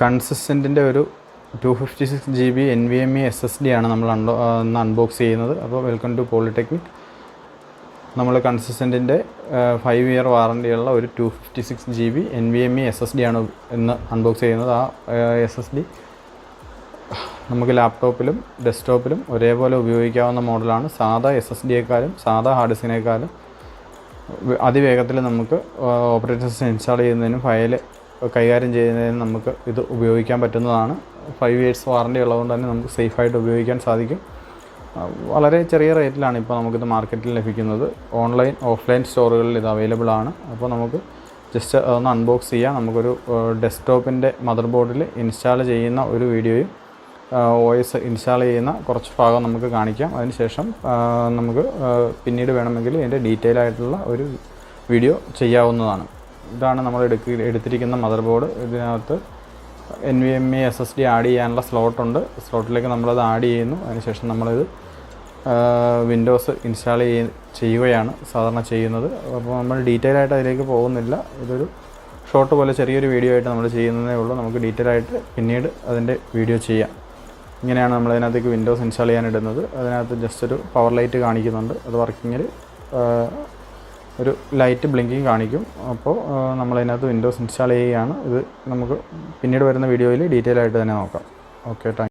കൺസിസ്റ്റൻറ്റിൻ്റെ ഒരു 256 GB NVMe SSD ആണ് നമ്മൾ അൺബോക്സ് ചെയ്യുന്നത്. അപ്പോൾ വെൽക്കം ടു പോളിടെക്നിക്. നമ്മൾ കൺസിസ്റ്റൻറ്റിൻ്റെ 5 ഇയർ വാറണ്ടിയുള്ള ഒരു 256 GB NVMe SSD ആണ് ഇന്ന് അൺബോക്സ് ചെയ്യുന്നത്. ആ SSD നമുക്ക് ലാപ്ടോപ്പിലും ഡെസ്ക്ടോപ്പിലും ഒരേപോലെ ഉപയോഗിക്കാവുന്ന മോഡലാണ്. സാധാ SSDയേക്കാളും സാധാ ഹാർഡ് ഡിസ്കിനേക്കാളും അതിവേഗത്തിൽ നമുക്ക് ഓപ്പറേറ്റിംഗ് സിസ്റ്റം ഇൻസ്റ്റാൾ ചെയ്യുന്നതിനും ഫയൽ കൈകാര്യം ചെയ്യുന്നതിനും നമുക്ക് ഇത് ഉപയോഗിക്കാൻ പറ്റുന്നതാണ്. 5 ഇയേഴ്സ് വാറണ്ടി ഉള്ളതുകൊണ്ട് തന്നെ നമുക്ക് സേഫായിട്ട് ഉപയോഗിക്കാൻ സാധിക്കും. വളരെ ചെറിയ റേറ്റിലാണ് ഇപ്പോൾ നമുക്കിത് മാർക്കറ്റിൽ ലഭിക്കുന്നത്. ഓൺലൈൻ ഓഫ്ലൈൻ സ്റ്റോറുകളിൽ ഇത് അവൈലബിൾ ആണ്. അപ്പോൾ നമുക്ക് ജസ്റ്റ് അതൊന്ന് അൺബോക്സ് ചെയ്യാം. നമുക്കൊരു ഡെസ്ക്ടോപ്പിൻ്റെ മദർ ബോർഡിൽ ഇൻസ്റ്റാൾ ചെയ്യുന്ന ഒരു വീഡിയോയും OS ഇൻസ്റ്റാൾ ചെയ്യുന്ന കുറച്ച് ഭാഗം നമുക്ക് കാണിക്കാം. അതിനുശേഷം നമുക്ക് പിന്നീട് വേണമെങ്കിൽ ഇതിൻ്റെ ഡീറ്റെയിൽ ആയിട്ടുള്ള ഒരു വീഡിയോ ചെയ്യാവുന്നതാണ്. ഇതാണ് നമ്മൾ എടുത്തിരിക്കുന്ന മദർ ബോർഡ്. ഇതിനകത്ത് NVMe SSD ആഡ് ചെയ്യാനുള്ള സ്ലോട്ടുണ്ട്. സ്ലോട്ടിലേക്ക് നമ്മളത് ആഡ് ചെയ്യുന്നു. അതിനുശേഷം നമ്മളിത് വിൻഡോസ് ഇൻസ്റ്റാൾ ചെയ്യുകയാണ് സാധാരണ ചെയ്യുന്നത്. അപ്പോൾ നമ്മൾ ഡീറ്റെയിൽ ആയിട്ട് അതിലേക്ക് പോകുന്നില്ല. ഇതൊരു ഷോർട്ട് പോലെ ചെറിയൊരു വീഡിയോ ആയിട്ട് നമ്മൾ ചെയ്യുന്നതേ ഉള്ളൂ. നമുക്ക് ഡീറ്റെയിൽ ആയിട്ട് പിന്നീട് അതിൻ്റെ വീഡിയോ ചെയ്യാം. ഇങ്ങനെയാണ് നമ്മൾ അതിനകത്തേക്ക് വിൻഡോസ് ഇൻസ്റ്റാൾ ചെയ്യാൻ ഇടുന്നത്. അതിനകത്ത് ജസ്റ്റ് ഒരു പവർ ലൈറ്റ് കാണിക്കുന്നുണ്ട്. അത് വർക്കിങ്ങിൽ ഒരു ലൈറ്റ് ബ്ലിങ്കിങ് കാണിക്കും. അപ്പോൾ നമ്മളതിനകത്ത് വിൻഡോസ് ഇൻസ്റ്റാൾ ചെയ്യുകയാണ്. ഇത് നമുക്ക് പിന്നീട് വരുന്ന വീഡിയോയിൽ ഡീറ്റെയിൽ ആയിട്ട് തന്നെ നോക്കാം. Okay, thank you.